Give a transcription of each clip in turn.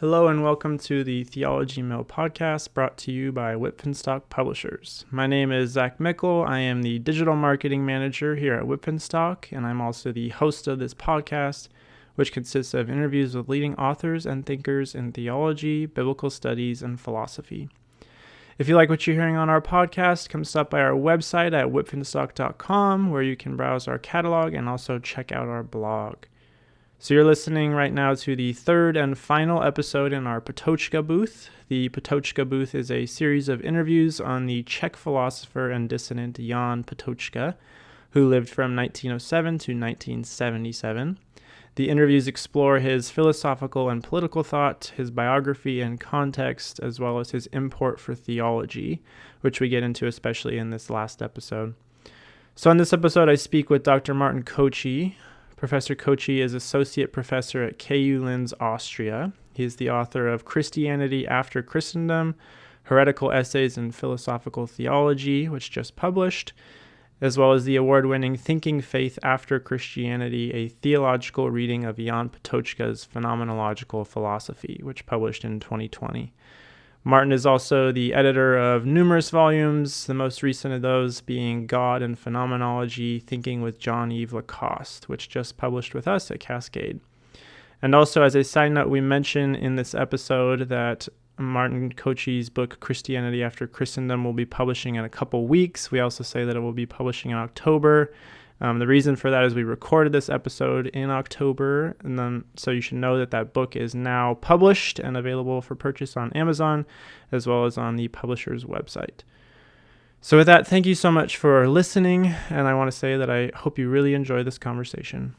Hello and welcome to the Theology Mill podcast brought to you by Whitpenstock Publishers. My name is Zach Mickle. I am the digital marketing manager here at Whitpenstock, and I'm also the host of this podcast, which consists of interviews with leading authors and thinkers in theology, biblical studies, and philosophy. If you like what you're hearing on our podcast, come stop by our website at whitpenstock.com, where you can browse our catalog and also check out our blog. So you're listening right now to the third and final episode in our Patočka Booth. The Patočka Booth is a series of interviews on the Czech philosopher and dissident Jan Patočka, who lived from 1907 to 1977. The interviews explore his philosophical and political thought, his biography and context, as well as his import for theology, which we get into especially in this last episode. So in this episode, I speak with Dr. Martin Koci. Professor Koci is associate professor at KU Linz, Austria. He is the author of Christianity After Christendom, Heretical Essays in Philosophical Theology, which just published, as well as the award-winning Thinking Faith After Christianity, a theological reading of Jan Patočka's Phenomenological Philosophy, which published in 2020. Martin is also the editor of numerous volumes, the most recent of those being God and Phenomenology, Thinking with Jean-Yves Lacoste, which just published with us at Cascade. And also, as a side note, we mention in this episode that Martin Koci's book, Christianity After Christendom, will be publishing in a couple weeks. We also say that it will be publishing in October. The reason for that is we recorded this episode in October, and then so you should know that that book is now published and available for purchase on Amazon, as well as on the publisher's website. So with that, thank you so much for listening, and I want to say that I hope you really enjoy this conversation.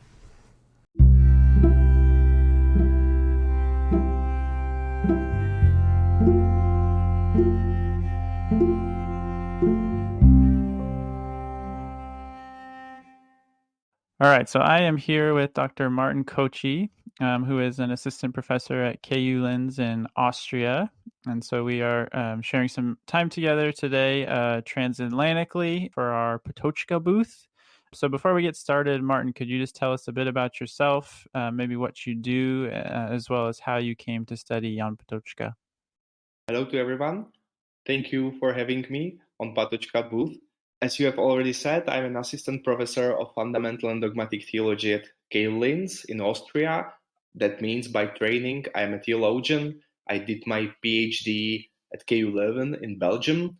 All right, so I am here with Dr. Martin Koci, who is an assistant professor at KU Linz in Austria. And so we are sharing some time together today transatlantically for our Patočka Booth. So before we get started, Martin, could you just tell us a bit about yourself, maybe what you do, as well as how you came to study Jan Patočka? Hello to everyone. Thank you for having me on Patočka Booth. As you have already said, I'm an assistant professor of fundamental and dogmatic theology at KU Linz in Austria. That means by training, I'm a theologian. I did my PhD at KU Leuven in Belgium.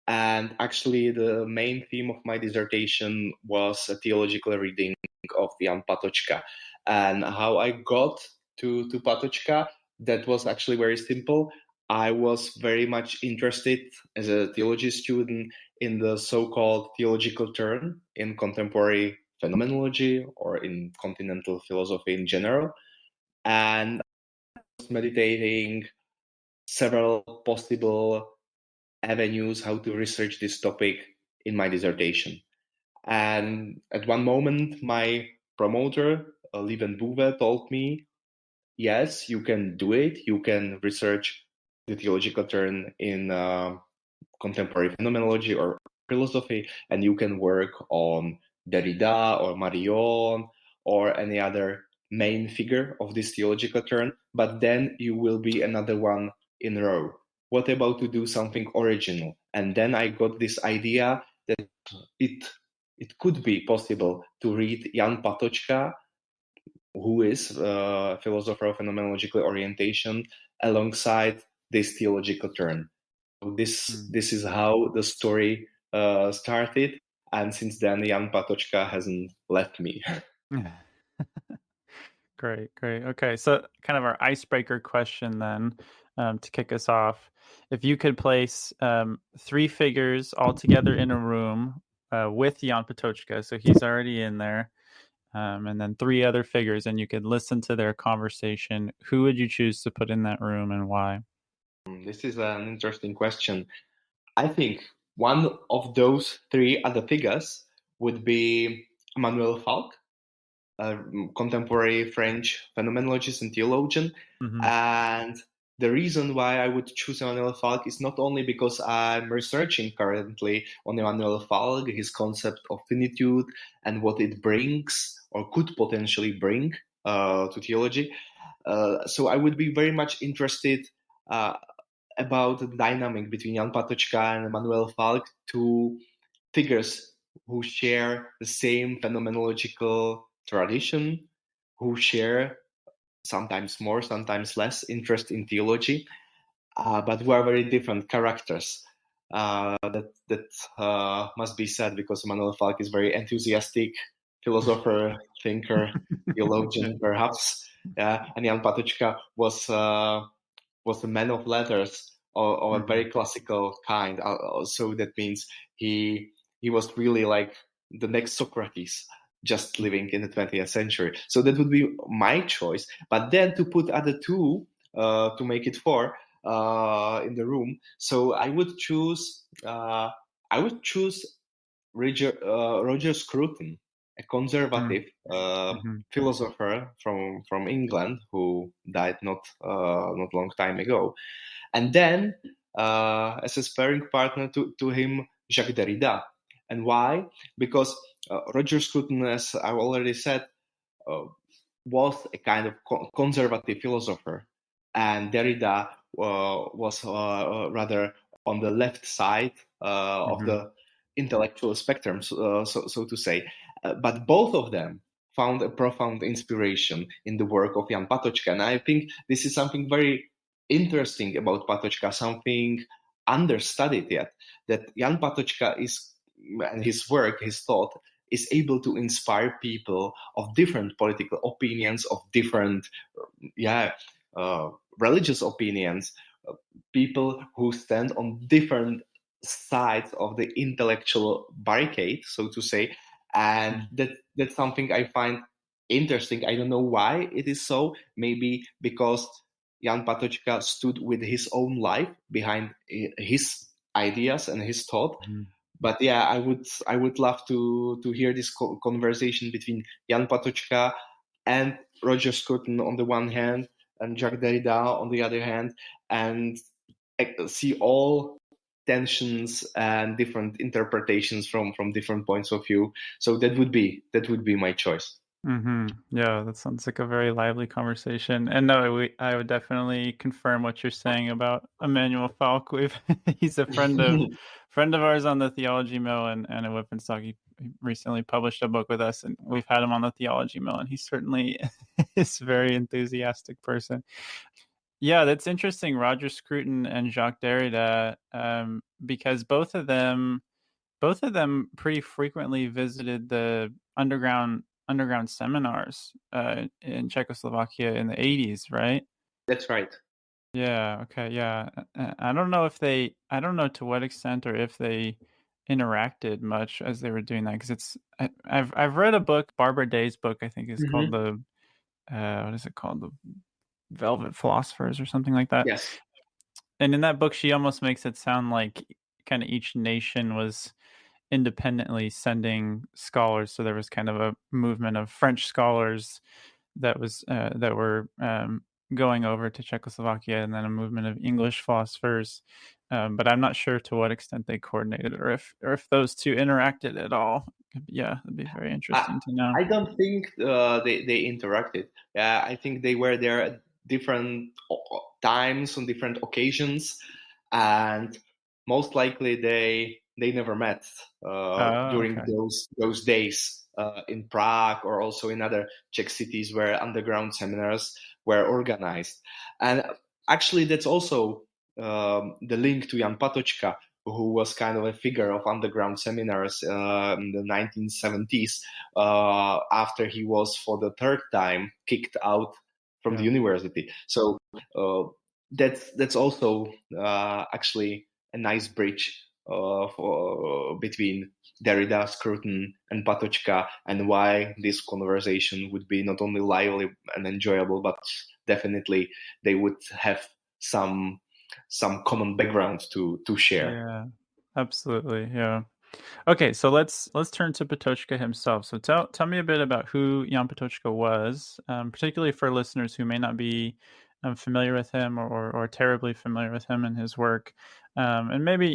And actually, the main theme of my dissertation was a theological reading of Jan Patočka. And how I got to Patočka, that was actually very simple. I was very much interested as a theology student in the so-called theological turn in contemporary phenomenology or in continental philosophy in general. And I was meditating several possible avenues how to research this topic in my dissertation. And at one moment, my promoter, Lieven Bouvet, told me, yes, you can do it. You can research the theological turn in contemporary phenomenology or philosophy, and you can work on Derrida or Marion or any other main figure of this theological turn, but then you will be another one in a row. What about to do something original? And then I got this idea that it could be possible to read Jan Patočka, who is a philosopher of phenomenological orientation, alongside this theological turn. This is how the story started, and since then Jan Patočka hasn't left me. Great. Okay, so kind of our icebreaker question then, to kick us off. If you could place three figures all together in a room with Jan Patočka, so he's already in there, and then three other figures, and you could listen to their conversation, who would you choose to put in that room and why? This is an interesting question. I think one of those three other figures would be Emmanuel Falque, a contemporary French phenomenologist and theologian. Mm-hmm. And the reason why I would choose Emmanuel Falque is not only because I'm researching currently on Emmanuel Falque, his concept of finitude and what it brings or could potentially bring to theology, So I would be very much interested about the dynamic between Jan Patočka and Emmanuel Falque, two figures who share the same phenomenological tradition, who share sometimes more, sometimes less interest in theology, but who are very different characters. That must be said, because Emmanuel Falque is very enthusiastic philosopher, thinker, theologian, perhaps. And Jan Patočka was a man of letters of a very classical kind. So that means he was really like the next Socrates, just living in the 20th century. So that would be my choice. But then to put other two, to make it four, in the room, so I would choose Roger Scruton, a conservative philosopher from England who died not long time ago, and then as a sparring partner to him, Jacques Derrida. And why? Because Roger Scruton, as I already said, was a kind of conservative philosopher, and Derrida was rather on the left side of the intellectual spectrum, so to say. But both of them found a profound inspiration in the work of Jan Patočka. And I think this is something very interesting about Patočka, something understudied yet, that Jan Patočka and his work, his thought, is able to inspire people of different political opinions, of different religious opinions, people who stand on different sides of the intellectual barricade, so to say. And that's something I find interesting. I don't know why it is so. Maybe because Jan Patočka stood with his own life behind his ideas and his thought. But yeah, I would love to hear this conversation between Jan Patočka and Roger Scruton on the one hand, and Jacques Derrida on the other hand, and see all tensions and different interpretations from different points of view. So that would be my choice. Yeah, that sounds like a very lively conversation. And no, I would definitely confirm what you're saying about Emmanuel Falque. He's a friend of ours on the Theology Mill and at Whippenstock. He recently published a book with us, and we've had him on the Theology Mill, and he certainly is a very enthusiastic person. Yeah, that's interesting, Roger Scruton and Jacques Derrida, because both of them pretty frequently visited the underground seminars in Czechoslovakia in the 80s, right? That's right. Yeah. Okay. Yeah. I don't know to what extent or if they interacted much as they were doing that, because I've read a book, Barbara Day's book, I think is called the what is it called, the Velvet Philosophers or something like that. Yes. And in that book, she almost makes it sound like kind of each nation was independently sending scholars. So there was kind of a movement of French scholars that were going over to Czechoslovakia, and then a movement of English philosophers. But I'm not sure to what extent they coordinated, or if those two interacted at all. Yeah, it'd be very interesting to know. I don't think they interacted. I think they were there at different times on different occasions, and most likely they never met during those days in Prague, or also in other Czech cities where underground seminars were organized. And actually, that's also the link to Jan Patočka, who was kind of a figure of underground seminars in the 1970s, after he was for the third time kicked out from the university. So that's also actually a nice bridge between Derrida, Scruton, and Patočka, and why this conversation would be not only lively and enjoyable, but definitely they would have some common background to share. Yeah, absolutely. Yeah. Okay, so let's turn to Patočka himself. So tell me a bit about who Jan Patočka was, particularly for listeners who may not be familiar with him or terribly familiar with him and his work. And maybe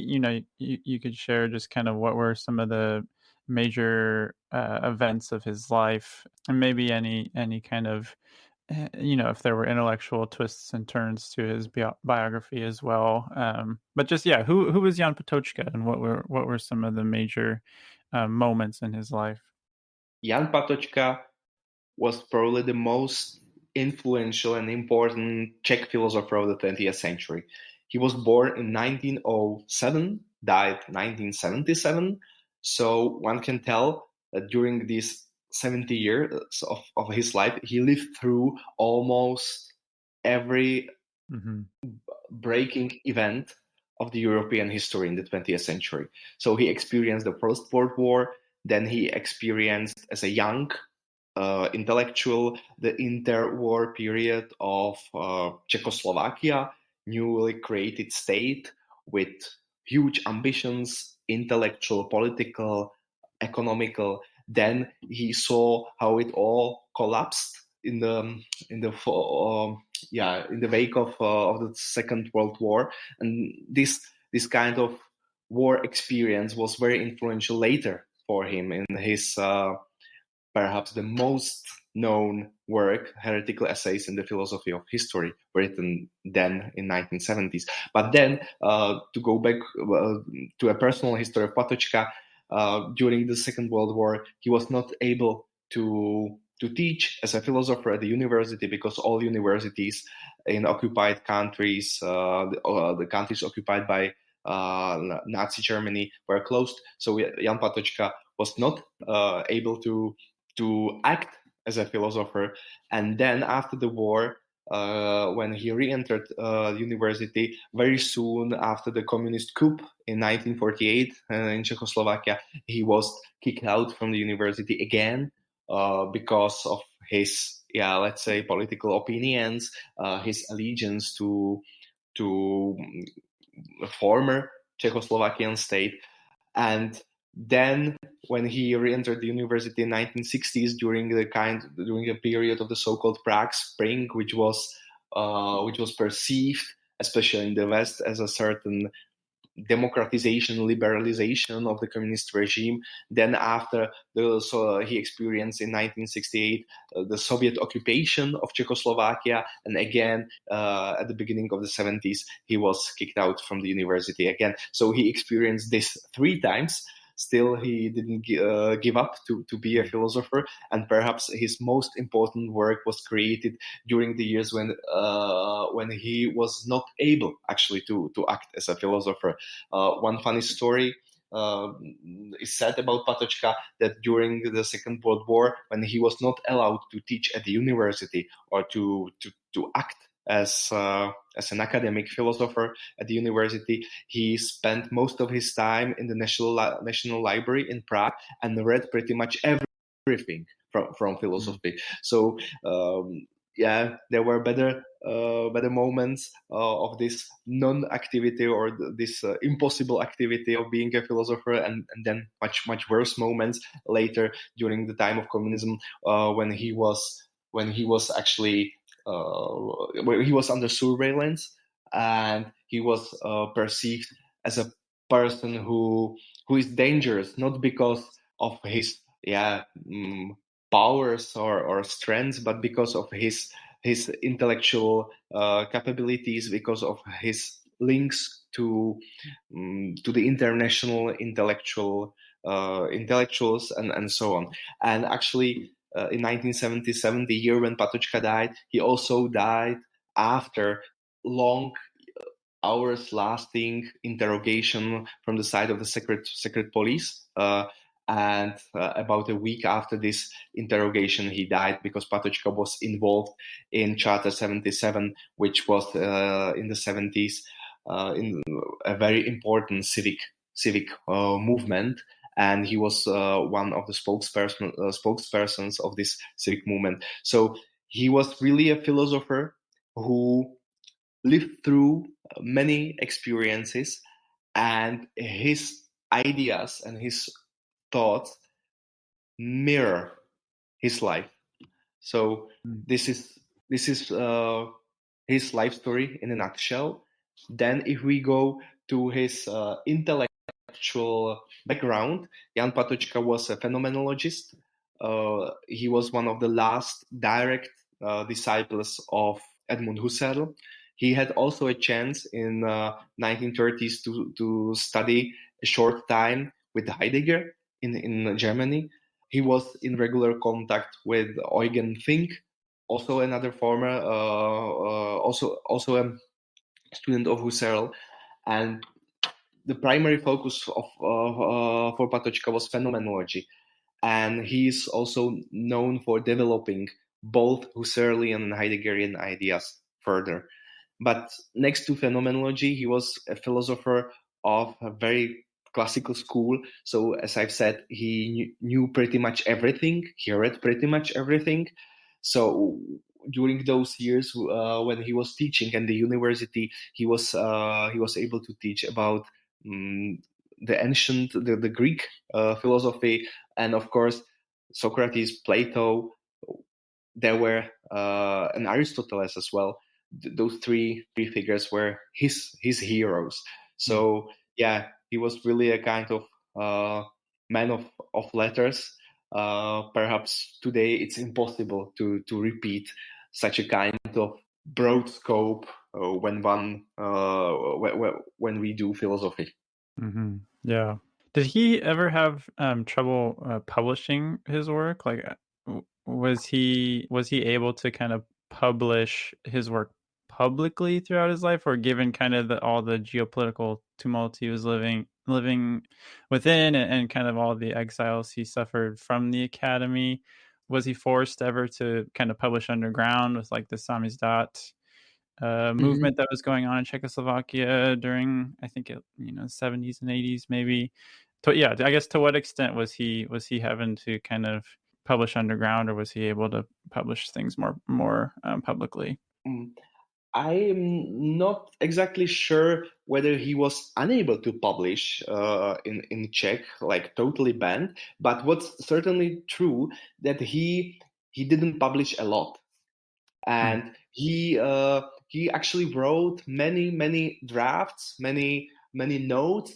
you could share just kind of what were some of the major events of his life, and maybe any kind of if there were intellectual twists and turns to his biography as well. But just who was Jan Patočka, and what were some of the major moments in his life? Jan Patočka was probably the most influential and important Czech philosopher of the 20th century. He was born in 1907, died 1977. So one can tell that during these 70 years of his life, he lived through almost every breaking event of the European history in the 20th century. So he experienced the First World War, then he experienced as a young intellectual the interwar period of Czechoslovakia, newly created state with huge ambitions, intellectual, political, economical. Then he saw how it all collapsed in the wake of the Second World War, and this kind of war experience was very influential later for him in his perhaps the most known work, Heretical Essays in the Philosophy of History, written then in 1970s. But then, to go back to a personal history of Patočka, during the Second World War, he was not able to teach as a philosopher at the university because all universities in occupied countries, the countries occupied by Nazi Germany, were closed. So Jan Patočka was not able to act as a philosopher. And then after the war, when he re-entered university, very soon after the communist coup in 1948 in Czechoslovakia, he was kicked out from the university again because of his, let's say, political opinions, his allegiance to a former Czechoslovakian state. And then, when he re-entered the university in 1960s during a period of the so-called Prague Spring, which was perceived, especially in the West, as a certain democratization, liberalization of the communist regime. Then after he experienced in 1968 the Soviet occupation of Czechoslovakia, and again at the beginning of the 70s he was kicked out from the university again. So he experienced this 3 times. Still, he didn't give up to be a philosopher, and perhaps his most important work was created during the years when he was not able actually to act as a philosopher. One funny story is said about Patočka, that during the Second World War, when he was not allowed to teach at the university or to act as an academic philosopher at the university, he spent most of his time in the National Library in Prague and read pretty much everything from philosophy. So there were better moments of this non-activity or this impossible activity of being a philosopher, and then much worse moments later during the time of communism, when he was actually where he was under surveillance, and he was perceived as a person who is dangerous, not because of his powers or strengths, but because of his intellectual capabilities, because of his links to the international intellectuals and so on. And actually, in 1977, the year when Patočka died, he also died after long hours lasting interrogation from the side of the secret police. And about a week after this interrogation, he died because Patočka was involved in Charter 77, which was in the 70s in a very important civic movement. And he was one of the spokespersons of this civic movement. So he was really a philosopher who lived through many experiences, and his ideas and his thoughts mirror his life. So this is his life story in a nutshell. Then, if we go to his intellectual background, Jan Patočka was a phenomenologist. He was one of the last direct disciples of Edmund Husserl. He had also a chance in 1930s to study a short time with Heidegger in Germany. He was in regular contact with Eugen Fink, also another former, also a student of Husserl, and the primary focus for Patočka was phenomenology, and he's also known for developing both Husserlian and Heideggerian ideas further. But next to phenomenology, he was a philosopher of a very classical school. So as I've said, he knew pretty much everything. He read pretty much everything. So during those years when he was teaching at the university, he was able to teach about the ancient, the Greek philosophy, and of course Socrates, Plato. There were and Aristotle as well. Those three figures were his heroes. So yeah, he was really a kind of man of letters. Perhaps today it's impossible to repeat such a kind of broad scope when we do philosophy. Mm-hmm. Yeah. Did he ever have trouble publishing his work? Like, was he able to kind of publish his work publicly throughout his life, or given kind of all the geopolitical tumult he was living within, and kind of all the exiles he suffered from the academy, was he forced ever to kind of publish underground with like the samizdat movement that was going on in Czechoslovakia during, I think, 70s and 80s maybe? So yeah, I guess to what extent was he having to kind of publish underground, or was he able to publish things more publicly? I'm not exactly sure whether he was unable to publish in Czech, like totally banned. But what's certainly true that he didn't publish a lot, and he actually wrote many drafts, many notes.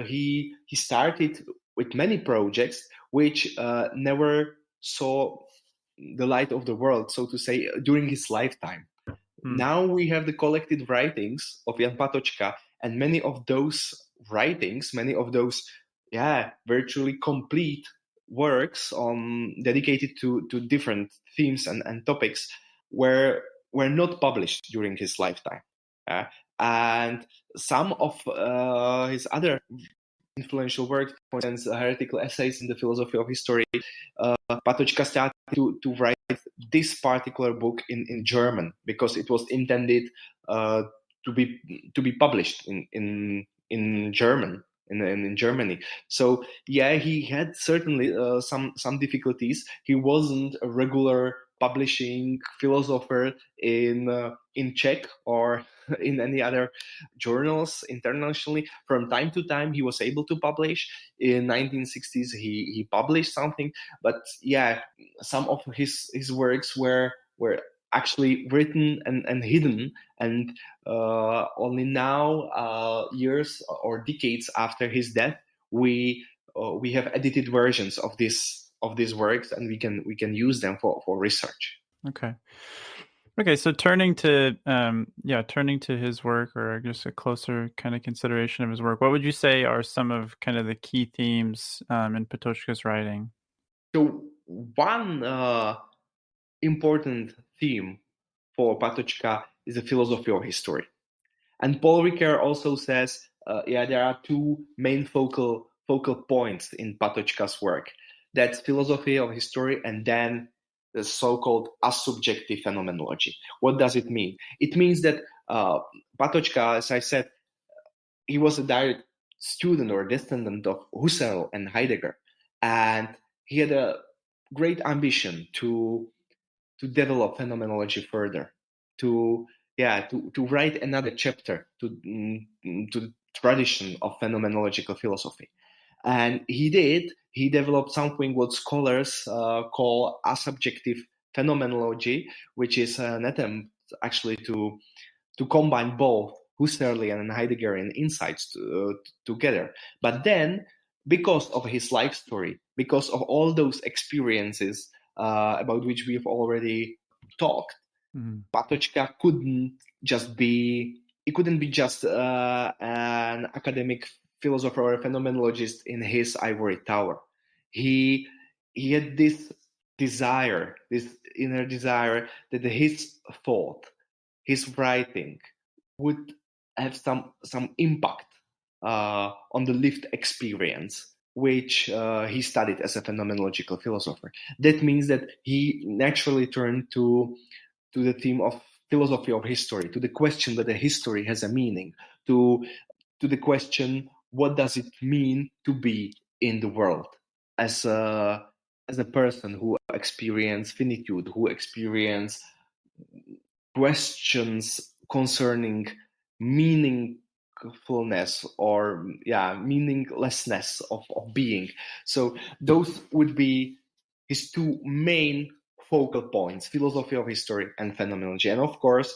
He started with many projects which never saw the light of the world, so to say, during his lifetime. Now we have the collected writings of Jan Patočka, and many of those writings, virtually complete works dedicated to different themes and topics were not published during his lifetime. And some of his other influential works, for instance, Heretical Essays in the Philosophy of History, Patočka started to write this particular book in German, because it was intended to be published in German, in Germany. So yeah, he had certainly some difficulties. He wasn't a regular publishing philosopher in Czech or in any other journals internationally. From time to time, he was able to publish. In 1960s, he published something, but yeah, some of his works were actually written and hidden, and only now, years or decades after his death, we have edited versions of these works, and we can use them for research. Okay, so turning to his work, or just a closer kind of consideration of his work, what would you say are some of kind of the key themes in Patočka's writing? So one important theme for Patočka is the philosophy of history. And Paul Ricoeur also says, there are two main focal points in Patočka's work. That's philosophy of history, and then the so-called asubjective phenomenology. What does it mean? It means that Patočka, as I said, he was a direct student or descendant of Husserl and Heidegger, and he had a great ambition to develop phenomenology further, to write another chapter to the tradition of phenomenological philosophy. And he did. He developed something what scholars call asubjective phenomenology, which is an attempt actually to combine both Husserlian and Heideggerian insights together. But then, because of his life story, because of all those experiences about which we've already talked, Patočka couldn't be just an academic philosopher or a phenomenologist in his ivory tower. He had this desire, this inner desire, that his thought, his writing would have some impact on the lived experience, which he studied as a phenomenological philosopher. That means that he naturally turned to the theme of philosophy of history, to the question whether history has a meaning, to the question, what does it mean to be in the world as a person who experience finitude, who experience questions concerning meaningfulness or meaninglessness of being. So those would be his two main focal points: philosophy of history and phenomenology. And of course,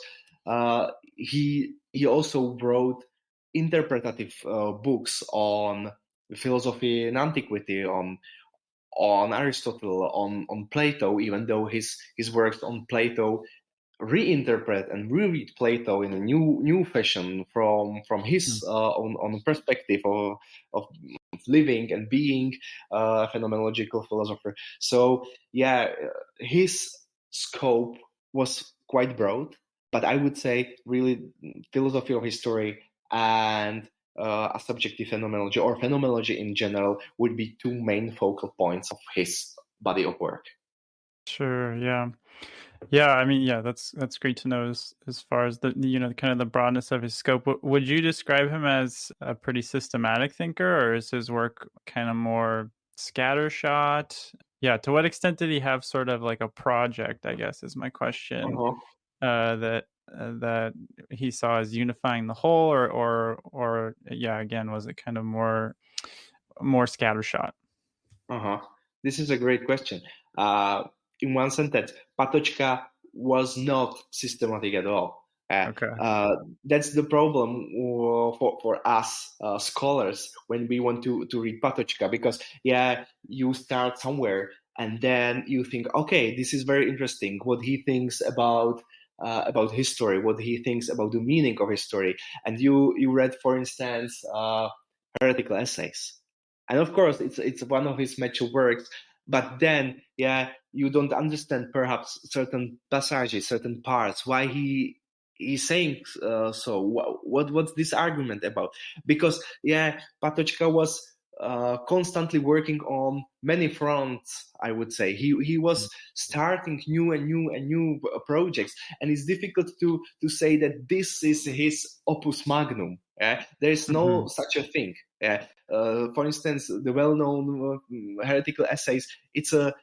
he also wrote interpretative books on philosophy in antiquity, on Aristotle, on Plato, even though his works on Plato reinterpret and reread Plato in a new fashion from his own perspective of living and being a phenomenological philosopher. So his scope was quite broad, but I would say really philosophy of history and asubjective phenomenology, or phenomenology in general, would be two main focal points of his body of work. Sure. Yeah, I mean, that's great to know as far as the kind of the broadness of his scope. Would you describe him as a pretty systematic thinker, or is his work kind of more scattershot? Yeah, to what extent did he have sort of like a project, I guess, is my question, that he saw as unifying the whole, or again, was it kind of more scattershot? This is a great question. In one sentence, Patočka was not systematic at all. That's the problem for us scholars when we want to read Patočka, because you start somewhere and then you think, okay, this is very interesting, what he thinks about history, what he thinks about the meaning of history. And you read, for instance, Heretical Essays. And of course, it's one of his mature works. But then, you don't understand perhaps certain passages, certain parts, why he's saying so. What's this argument about? Because Patočka was constantly working on many fronts, I would say. He was starting new projects, and it's difficult to say that this is his opus magnum. There is no such a thing. For instance, the well-known Heretical Essays, it's a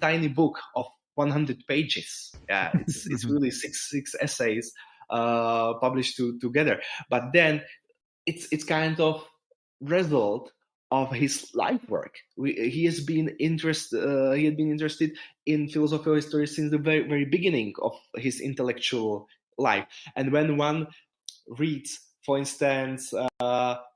tiny book of 100 pages. It's really six essays published together. But then it's kind of result of his life work. He had been interested in philosophy of history since the very, very beginning of his intellectual life. And when one reads, for instance,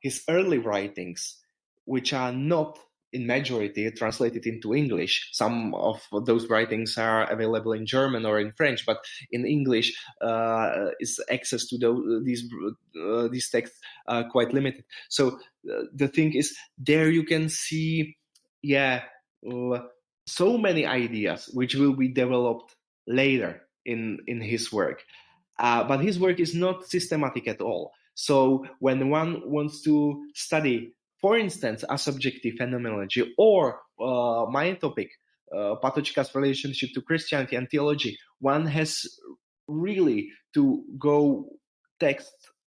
his early writings, which are not in majority translated into English. Some of those writings are available in German or in French, but in English is access to these texts quite limited. So the thing is, there you can see, so many ideas which will be developed later in his work. But his work is not systematic at all. So when one wants to study, for instance, asubjective phenomenology, or my topic, Patočka's relationship to Christianity and theology, one has really to go text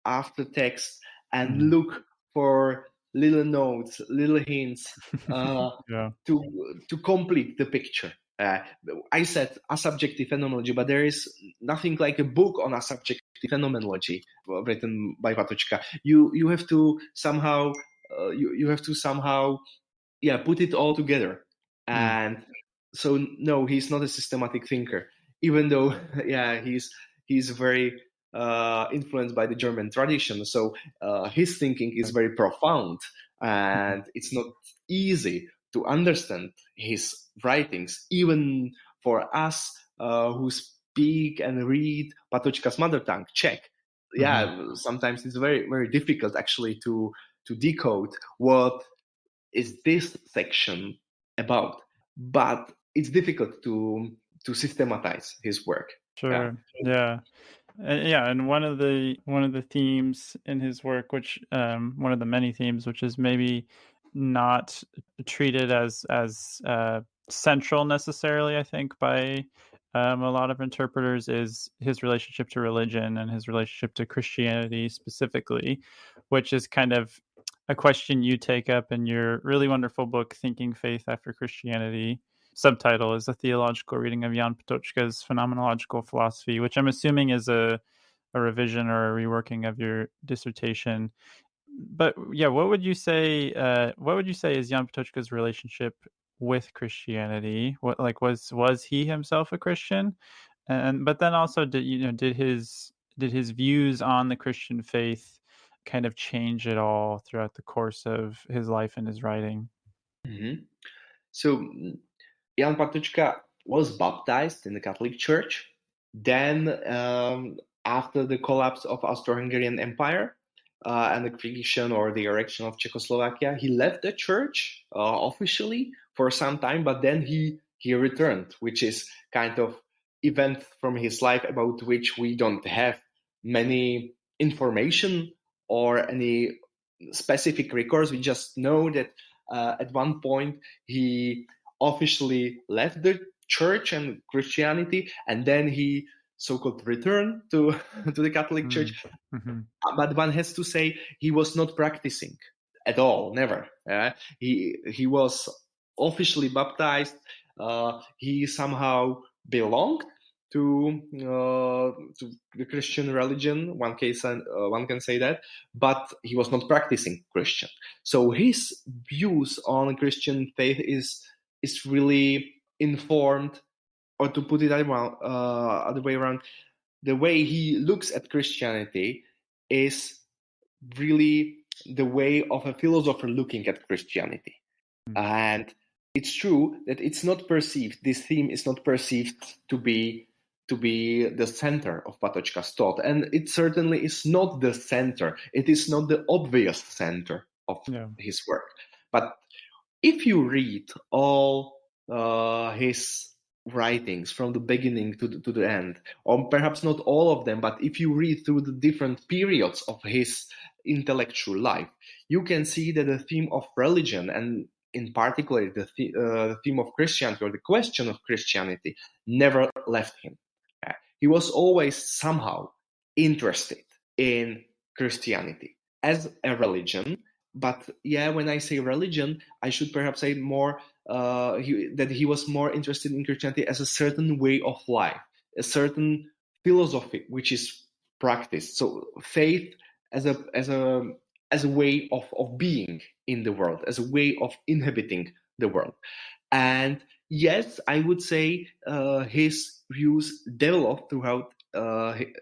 after text and look for little notes, little hints to complete the picture. I said asubjective phenomenology, but there is nothing like a book on asubjective phenomenology written by Patočka. You have to somehow put it all together. And so no, he's not a systematic thinker, even though he's very influenced by the German tradition. So his thinking is very profound, and it's not easy to understand his writings, even for us who speak and read Patočka's mother tongue, Czech, sometimes it's very, very difficult actually to decode what is this section about. But it's difficult to systematize his work. Sure. Yeah. And one of the themes in his work, which one of the many themes, which is maybe not treated as central necessarily, I think, by a lot of interpreters, is his relationship to religion and his relationship to Christianity specifically, which is kind of a question you take up in your really wonderful book, Thinking Faith After Christianity. Subtitle is a theological reading of Jan Patočka's Phenomenological Philosophy, which I'm assuming is a revision or a reworking of your dissertation. But yeah, what would you say is Jan Patočka's relationship with Christianity? What, like, was he himself a Christian? But then also, did his views on the Christian faith kind of change at all throughout the course of his life and his writing? Mm-hmm. So Jan Patočka was baptized in the Catholic Church. Then, after the collapse of Austro-Hungarian Empire and the creation or the erection of Czechoslovakia, he left the church officially for some time, but then he returned, which is kind of event from his life about which we don't have many information or any specific records. We just know that at one point he officially left the church and Christianity, and then he so-called returned to the Catholic Church. But one has to say he was not practicing at all, never. He was officially baptized. He somehow belonged to the Christian religion. One can say that, but he was not practicing Christian. So his views on Christian faith is really informed, or to put it other way around, the way he looks at Christianity is really the way of a philosopher looking at Christianity. And it's true that it's not perceived, this theme is not perceived to be the center of Patočka's thought. And it certainly is not the center. It is not the obvious center of his work. But if you read all his writings from the beginning to the end, or perhaps not all of them, but if you read through the different periods of his intellectual life, you can see that the theme of religion, and in particular the theme of Christianity, or the question of Christianity, never left him. He was always somehow interested in Christianity as a religion. But when I say religion, I should perhaps say more that he was more interested in Christianity as a certain way of life, a certain philosophy which is practiced. So faith as a way of being in the world, as a way of inhabiting the world. And yes, I would say his views developed throughout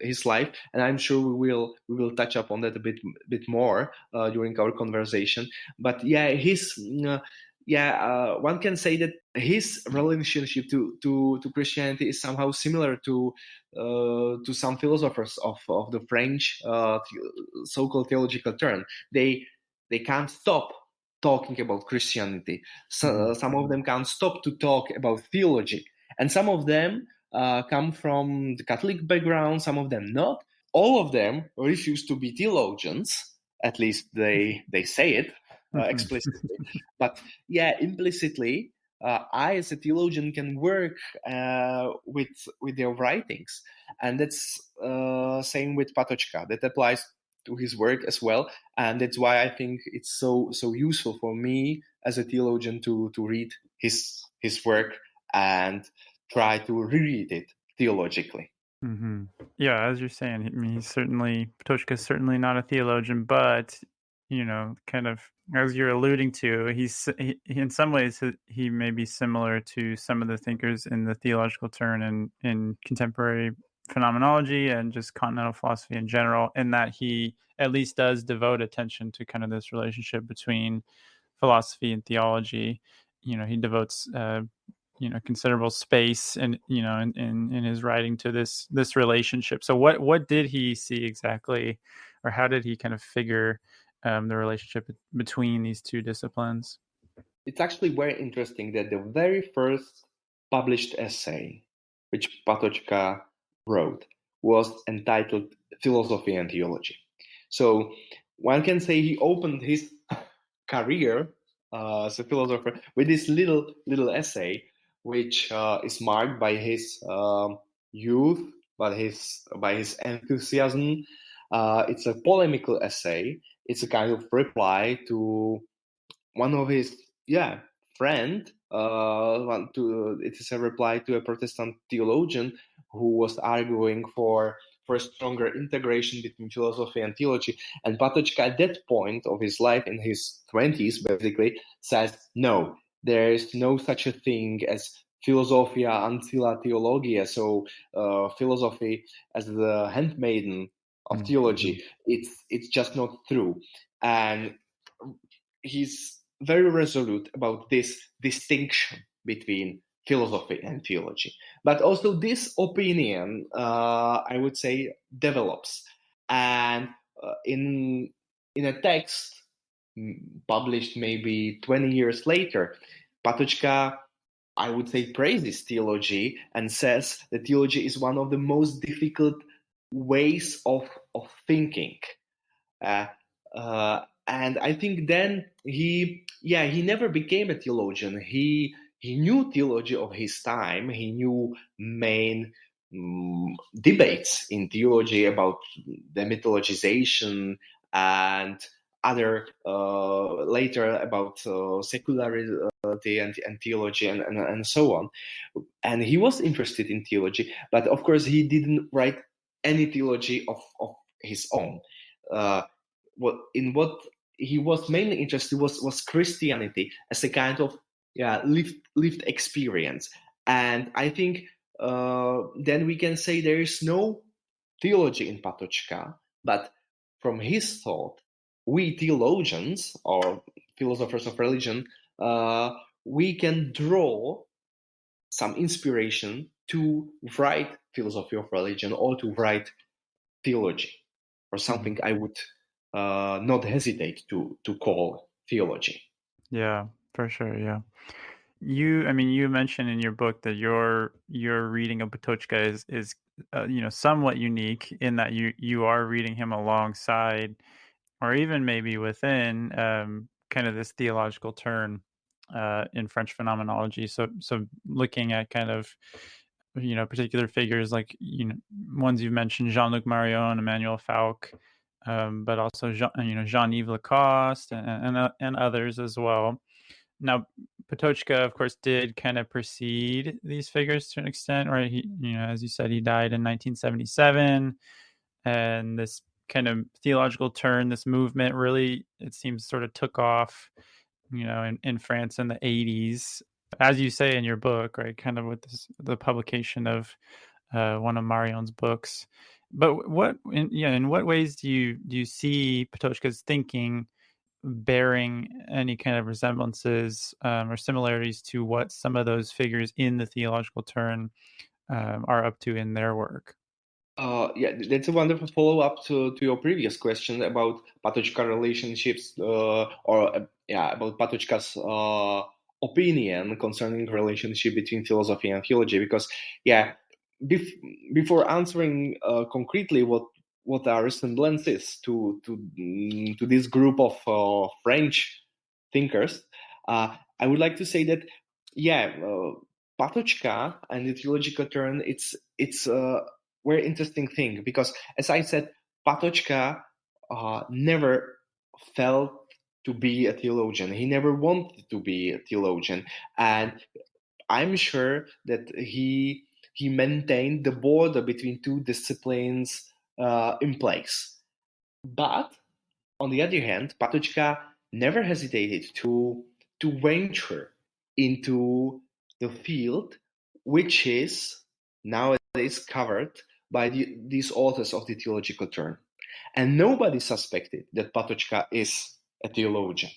his life, and I'm sure we will touch up on that a bit more during our conversation. But one can say that his relationship to Christianity is somehow similar to some philosophers of the French so-called theological turn. They can't stop talking about Christianity. So, some of them can't stop to talk about theology, and some of them come from the Catholic background, some of them not. All of them refuse to be theologians, at least they say it explicitly. But implicitly, I as a theologian can work with their writings. And that's same with Patočka. That applies to his work as well. And that's why I think it's so useful for me as a theologian to read his work and try to reread it theologically. Yeah, as you're saying, I mean, Patočka is certainly not a theologian, but kind of as you're alluding to, he in some ways he may be similar to some of the thinkers in the theological turn in contemporary phenomenology and just continental philosophy in general, in that he at least does devote attention to kind of this relationship between philosophy and theology. He devotes considerable space in his writing to this relationship. So what did he see exactly, or how did he kind of figure the relationship between these two disciplines? It's actually very interesting that the very first published essay which Patočka wrote was entitled Philosophy and Theology. So one can say he opened his career as a philosopher with this little essay, which is marked by his youth, by his enthusiasm. It's a polemical essay. It's a kind of reply to one of his friend. It is a reply to a Protestant theologian who was arguing for stronger integration between philosophy and theology. And Patočka, at that point of his life, in his 20s, basically, says, no, there is no such a thing as philosophia ancilla theologia, so philosophy as the handmaiden of theology. It's just not true. And he's very resolute about this distinction between philosophy and theology. But also this opinion, I would say, develops. And in a text published maybe 20 years later, Patočka, I would say, praises theology and says that theology is one of the most difficult ways of thinking. And I think then he never became a theologian. He knew theology of his time. He knew main debates in theology about the mythologization and other later about secularity and theology and so on. And he was interested in theology, but of course he didn't write any theology of his own. What he was mainly interested was Christianity as a kind of lived experience. And I think then we can say there is no theology in Patočka, but from his thought, we theologians or philosophers of religion, we can draw some inspiration to write philosophy of religion or to write theology, or something I would not hesitate to call theology. Yeah, for sure. Yeah. You mentioned in your book that your reading of Patočka is somewhat unique in that you are reading him alongside, or even maybe within kind of this theological turn in French phenomenology. So looking at kind of particular figures like ones you mentioned, Jean-Luc Marion, Emmanuel Falque, but also Jean-Yves Lacoste and others as well. Now, Patočka, of course, did kind of precede these figures to an extent, right? He, as you said, he died in 1977, and this kind of theological turn, this movement, really, it seems, sort of took off, in France in the 80s, as you say in your book, right? Kind of with the publication of one of Marion's books. But in what ways do you see Patočka's thinking bearing any kind of resemblances or similarities to what some of those figures in the theological turn are up to in their work? That's a wonderful follow-up to your previous question about Patočka relationships, about Patočka's opinion concerning relationship between philosophy and theology. Because, before answering concretely what are resemblances to this group of French thinkers, I would like to say that Patočka and the theological turn, it's a very interesting thing, because, as I said, Patočka never felt to be a theologian. He never wanted to be a theologian, and I'm sure that he maintained the border between two disciplines in place. But on the other hand, Patočka never hesitated to venture into the field which is nowadays covered by these authors of the theological turn. And nobody suspected that Patočka is a theologian.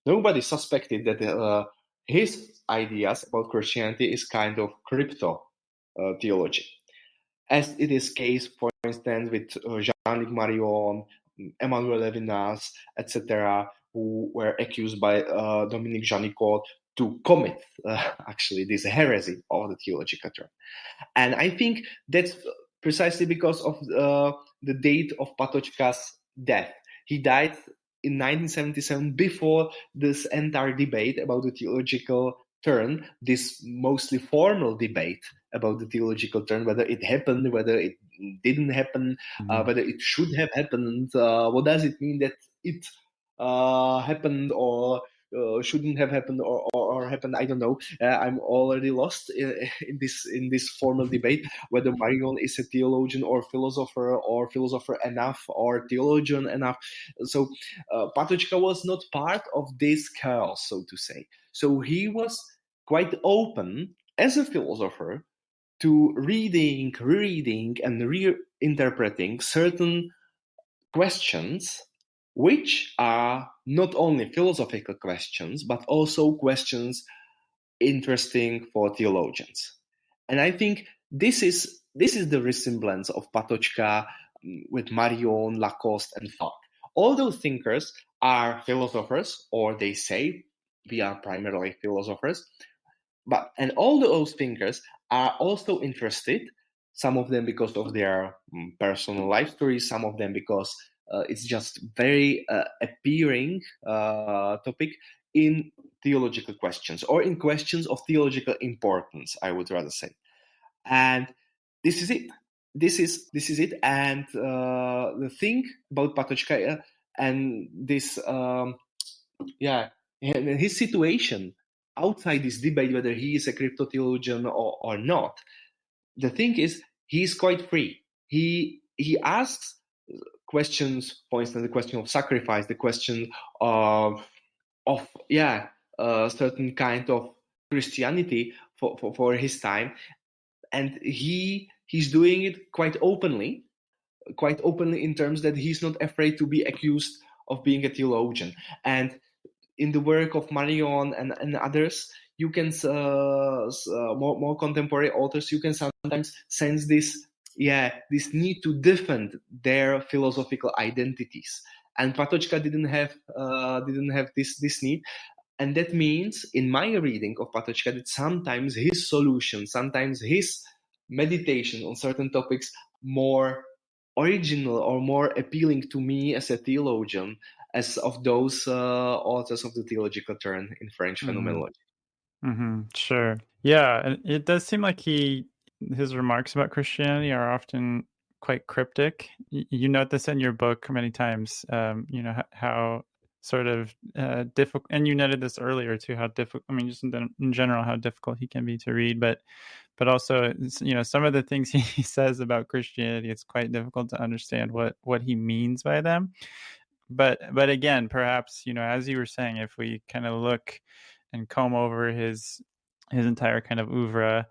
Nobody suspected that his ideas about Christianity is kind of crypto theology, as it is case, for instance, with Jean-Luc Marion, Emmanuel Levinas, etc., who were accused by Dominique Janicot to commit actually this heresy of the theological term. And I think that's precisely because of the date of Patočka's death. He died in 1977, before this entire debate about the theological turn, this mostly formal debate about the theological turn, whether it happened, whether it didn't happen, whether it should have happened, what does it mean that it happened or shouldn't have happened or happened. I don't know. I'm already lost in this formal debate whether Marion is a theologian or philosopher enough or theologian enough. So Patočka was not part of this chaos, so to say. So he was quite open as a philosopher to reading, rereading, and reinterpreting certain questions which are not only philosophical questions, but also questions interesting for theologians. And I think this is the resemblance of Patočka with Marion, Lacoste, and Falque. All those thinkers are philosophers, or they say we are primarily philosophers, and all those thinkers are also interested, some of them because of their personal life stories, some of them because it's just very appealing topic in theological questions, or in questions of theological importance, I would rather say. And this is it. This is it. And the thing about Patočka and this, his situation outside this debate, whether he is a crypto theologian or not, the thing is, he is quite free. He asks questions, for instance, the question of sacrifice, the question of certain kind of Christianity for his time, and he's doing it quite openly in terms that he's not afraid to be accused of being a theologian. And in the work of Marion and others, you can more contemporary authors, you can sometimes sense this need to defend their philosophical identities. And Patočka didn't have this need. And that means, in my reading of Patočka, that sometimes his solution, sometimes his meditation on certain topics more original or more appealing to me as a theologian as of those authors of the theological turn in French phenomenology. Sure. Yeah, and it does seem like his remarks about Christianity are often quite cryptic. You note this in your book many times, how sort of difficult, and you noted this earlier too, how difficult, I mean, just in general, how difficult he can be to read, but also, some of the things he says about Christianity, it's quite difficult to understand what he means by them. But again, perhaps, as you were saying, if we kind of look and comb over his entire kind of oeuvre,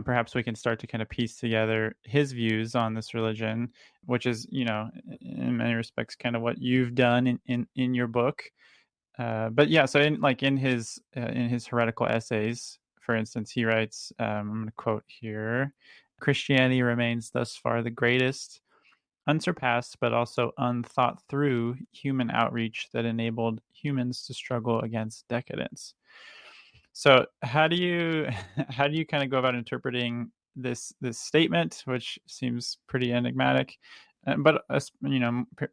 perhaps we can start to kind of piece together his views on this religion, which is, in many respects, kind of what you've done in your book. But yeah, so in his Heretical Essays, for instance, he writes, I'm going to quote here: "Christianity remains thus far the greatest, unsurpassed, but also unthought through human outreach that enabled humans to struggle against decadence." So how do you kind of go about interpreting this statement, which seems pretty enigmatic, but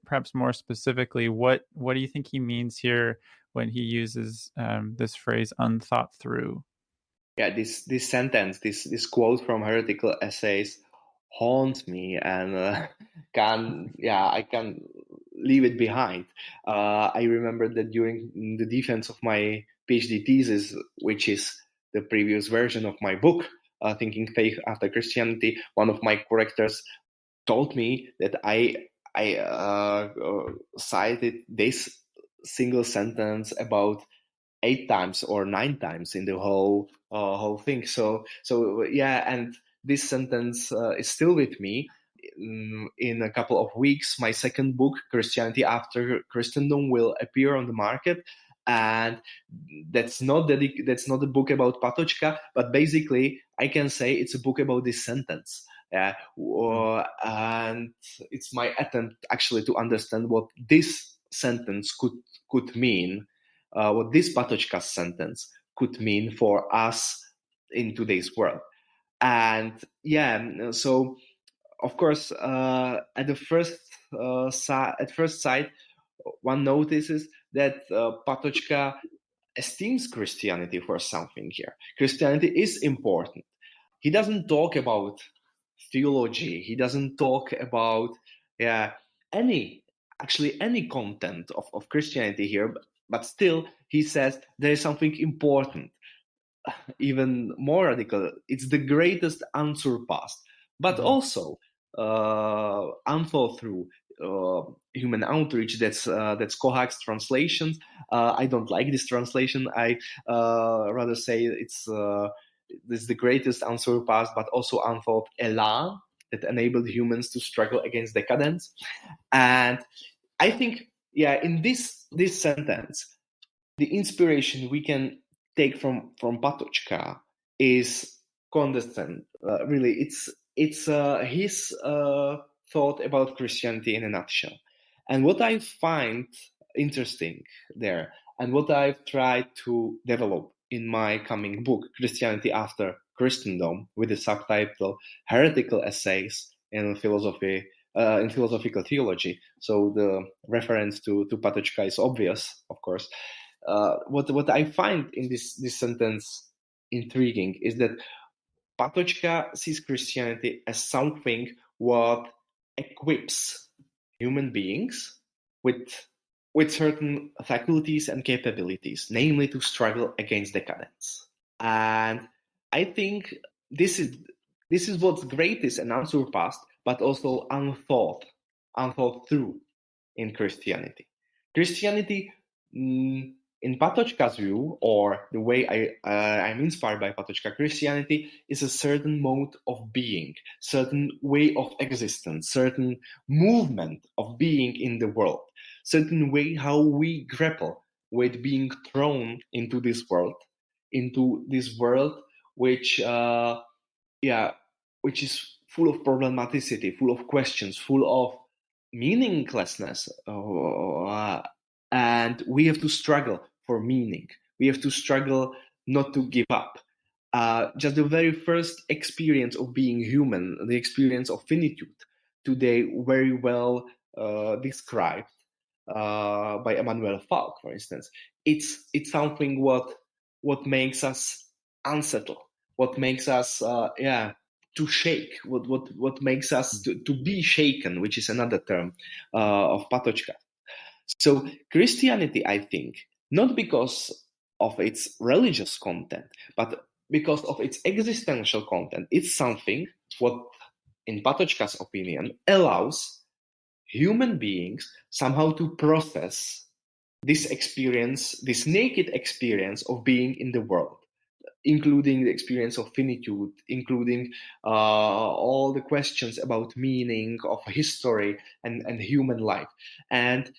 perhaps more specifically, what do you think he means here when he uses this phrase "unthought through"? Yeah, this sentence, this quote from Heretical Essays haunts me, and I can leave it behind. I remember that during the defense of my PhD thesis, which is the previous version of my book, Thinking Faith After Christianity, one of my correctors told me that I cited this single sentence about 8 times or 9 times in the whole thing. So yeah, and this sentence is still with me. In a couple of weeks, my second book, Christianity After Christendom, will appear on the market, And that's not a book about Patočka, but basically I can say it's a book about this sentence. And it's my attempt actually to understand what this sentence could mean, what this Patočka sentence could mean for us in today's world. And so of course, at first sight, one notices that Patočka esteems Christianity for something here. Christianity is important. He doesn't talk about theology. He doesn't talk about any content of Christianity here, but still he says there is something important, even more radical. It's the greatest unsurpassed, but also unthought through human outreach. That's Kohak's translation. I don't like this translation. I rather say it's this is the greatest unsurpassed, but also unthought elan that enabled humans to struggle against decadence. And I think, in this sentence, the inspiration we can take from Patočka is condescending. Really, it's his thought about Christianity in a nutshell. And what I find interesting there, and what I've tried to develop in my coming book, Christianity After Christendom, with the subtitle Heretical Essays in Philosophical Theology. So the reference to Patočka is obvious, of course. What I find in this sentence intriguing is that Patočka sees Christianity as something what equips human beings with certain faculties and capabilities, namely to struggle against decadence. And I think this is what's greatest and unsurpassed, but also unthought through in Christianity. Christianity, in Patočka's view, or the way I'm inspired by Patočka, Christianity is a certain mode of being, certain way of existence, certain movement of being in the world, certain way how we grapple with being thrown into this world which is full of problematicity, full of questions, full of meaninglessness, and we have to struggle for meaning. We have to struggle not to give up. Just the very first experience of being human, the experience of finitude, today very well described by Emmanuel Falque, for instance. It's something what makes us unsettled, what makes us to shake, what makes us to be shaken, which is another term of Patočka. So Christianity, I think, not because of its religious content, but because of its existential content, it's something what, in Patočka's opinion, allows human beings somehow to process this experience, this naked experience of being in the world, including the experience of finitude, including all the questions about meaning of history and human life. And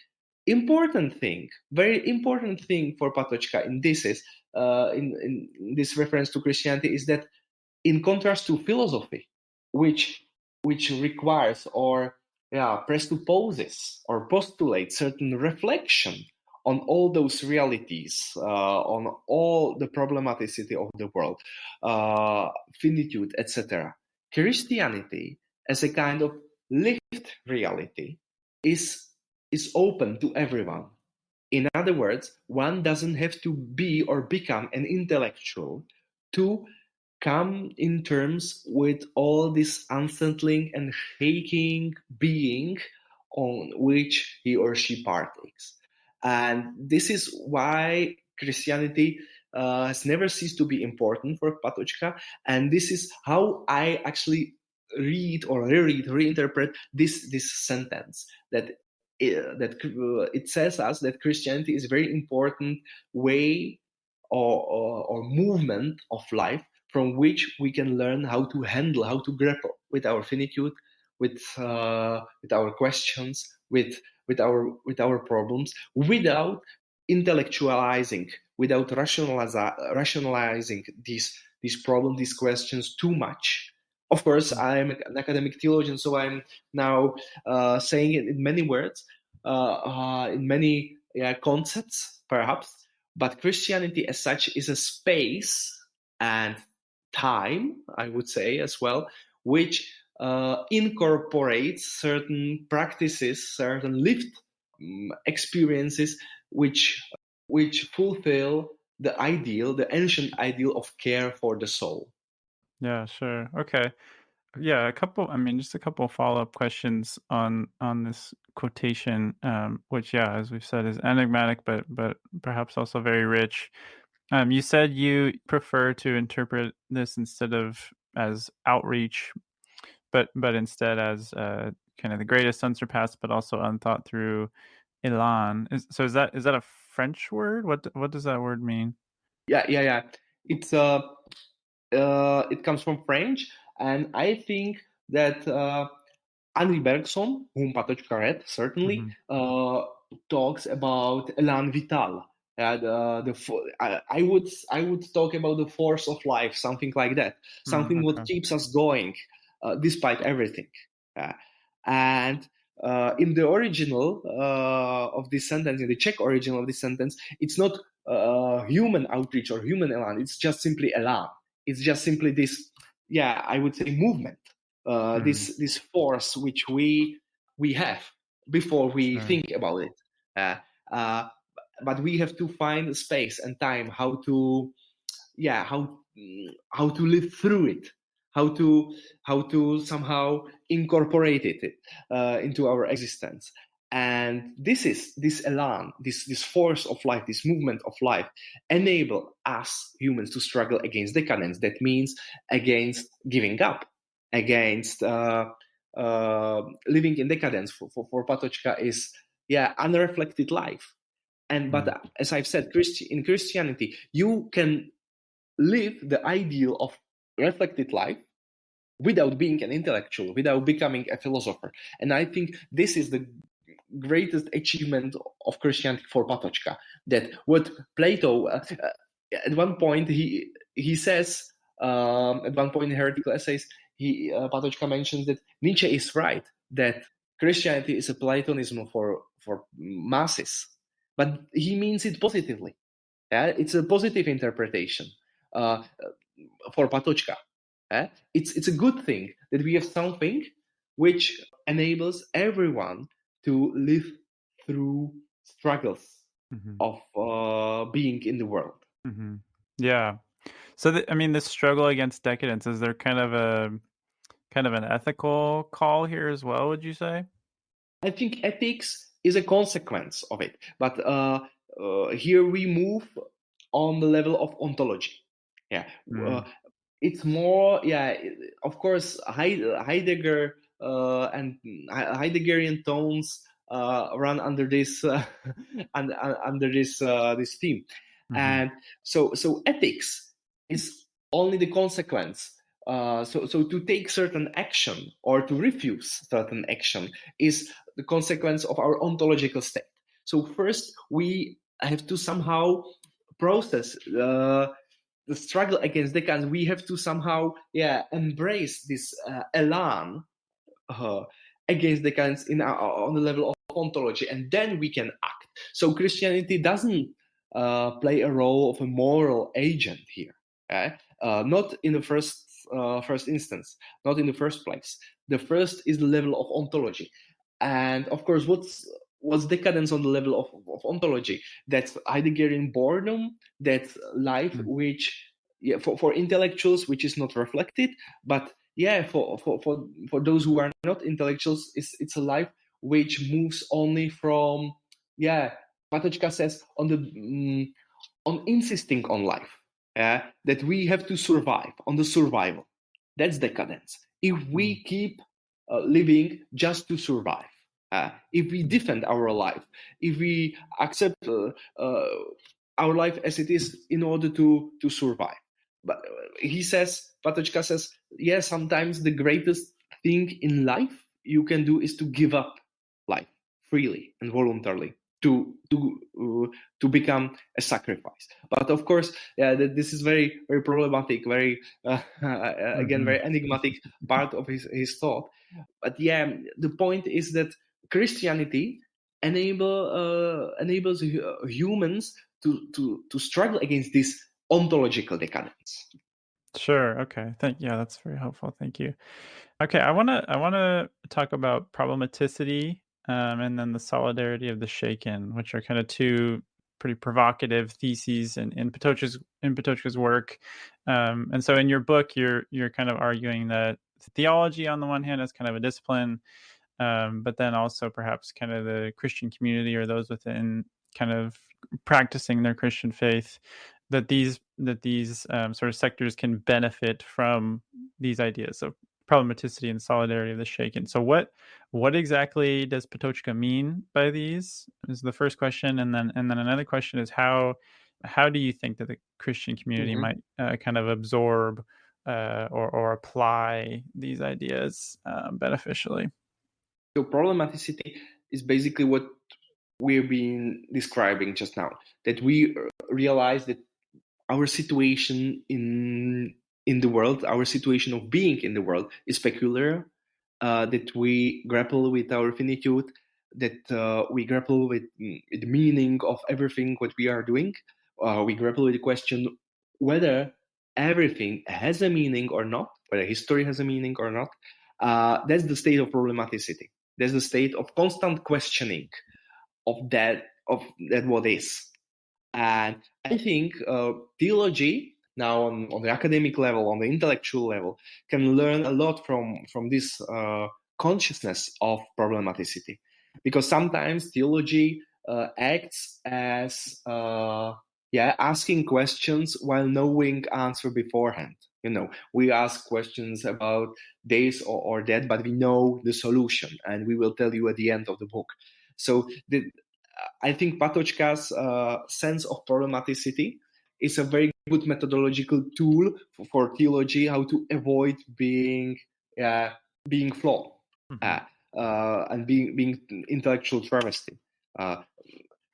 very important thing for Patočka in this is in this reference to Christianity is that, in contrast to philosophy, which requires or presupposes or postulates certain reflection on all those realities, on all the problematicity of the world, finitude, etc. Christianity, as a kind of lived reality, is open to everyone. In other words, one doesn't have to be or become an intellectual to come in terms with all this unsettling and shaking being on which he or she partakes. And this is why Christianity has never ceased to be important for Patočka. And this is how I actually read or reinterpret this sentence, that it says us that Christianity is a very important way or movement of life from which we can learn how to handle, how to grapple with our finitude, with our questions, with our problems, without intellectualizing, without rationalizing these problems, these questions too much. Of course, I'm an academic theologian, so I'm now saying it in many words, in many concepts, perhaps. But Christianity as such is a space and time, I would say as well, which incorporates certain practices, certain lived experiences, which fulfill the ancient ideal of care for the soul. Yeah, sure. Okay. Yeah, just a couple of follow-up questions on this quotation, which, yeah, as we've said, is enigmatic, but perhaps also very rich. You said you prefer to interpret this instead of as outreach, but instead as kind of the greatest unsurpassed, but also unthought through elan. Is that a French word? What does that word mean? Yeah. It's it comes from French, and I think that Henri Bergson, whom Patočka read, certainly talks about elan vital. I would talk about the force of life, something like that, something what keeps us going despite everything. And in the original of this sentence, in the Czech original of this sentence, it's not human outreach or human elan. It's just simply elan. It's just simply this, I would say, movement, this force which we have before we think about it. But we have to find space and time how to live through it, how to somehow incorporate it into our existence. And this elan, this force of life, this movement of life, enable us humans to struggle against decadence. That means against giving up, against living in decadence. For Patočka is unreflected life. But as I've said, in Christianity, you can live the ideal of reflected life without being an intellectual, without becoming a philosopher. And I think this is the greatest achievement of Christianity for Patočka. That what Plato, at one point, he says, at one point in Heretical Essays, Patočka mentions that Nietzsche is right, that Christianity is a Platonism for masses. But he means it positively. It's a positive interpretation for Patočka. It's a good thing that we have something which enables everyone to live through struggles of being in the world. Yeah. So this struggle against decadence, is there kind of an ethical call here as well, would you say? I think ethics is a consequence of it, but here we move on the level of ontology. It's more, of course, Heidegger and Heideggerian tones run under this this theme, and so ethics is only the consequence. So to take certain action or to refuse certain action is the consequence of our ontological state. So first we have to somehow process the struggle against decadence. We have to somehow embrace this elan against decadence on the level of ontology, and then we can act. So Christianity doesn't play a role of a moral agent here, not in the first instance, not in the first place. The first is the level of ontology. And of course, what's decadence on the level of ontology? That's Heideggerian boredom, that's life which, for intellectuals, which is not reflected, but for those who are not intellectuals, it's a life which moves only from, Patočka says, on insisting on life, that we have to survive, on the survival. That's decadence. If we keep living just to survive, if we defend our life, if we accept our life as it is in order to survive. But Patočka says, sometimes the greatest thing in life you can do is to give up life freely and voluntarily. to become a sacrifice. But of course, this is very very problematic, very again very enigmatic part of his thought. But the point is that Christianity enables humans to struggle against this ontological decadence. Sure. Okay. That's very helpful. Thank you. Okay, I wanna talk about problematicity, and then the solidarity of the shaken, which are kind of two pretty provocative theses in Patočka's work. And so in your book, you're kind of arguing that theology on the one hand is kind of a discipline, but then also perhaps kind of the Christian community or those within kind of practicing their Christian faith, that these sort of sectors can benefit from these ideas. So problematicity and solidarity of the shaken. So what exactly does Patočka mean by these is the first question, and then another question is how do you think that the Christian community might kind of absorb or apply these ideas beneficially? So problematicity is basically what we've been describing just now, that we realize that our situation in the world, our situation of being in the world is peculiar, that we grapple with our finitude, that we grapple with the meaning of everything what we are doing. We grapple with the question whether everything has a meaning or not, whether history has a meaning or not. That's the state of problematicity. There's the state of constant questioning of that what is. And I think theology now on the academic level, on the intellectual level, can learn a lot from this consciousness of problematicity, because sometimes theology acts as asking questions while knowing answer beforehand. We ask questions about this or that, but we know the solution, and we will tell you at the end of the book. So I think Patočka's sense of problematicity is a very good methodological tool for theology, how to avoid being flawed and being intellectual travesty.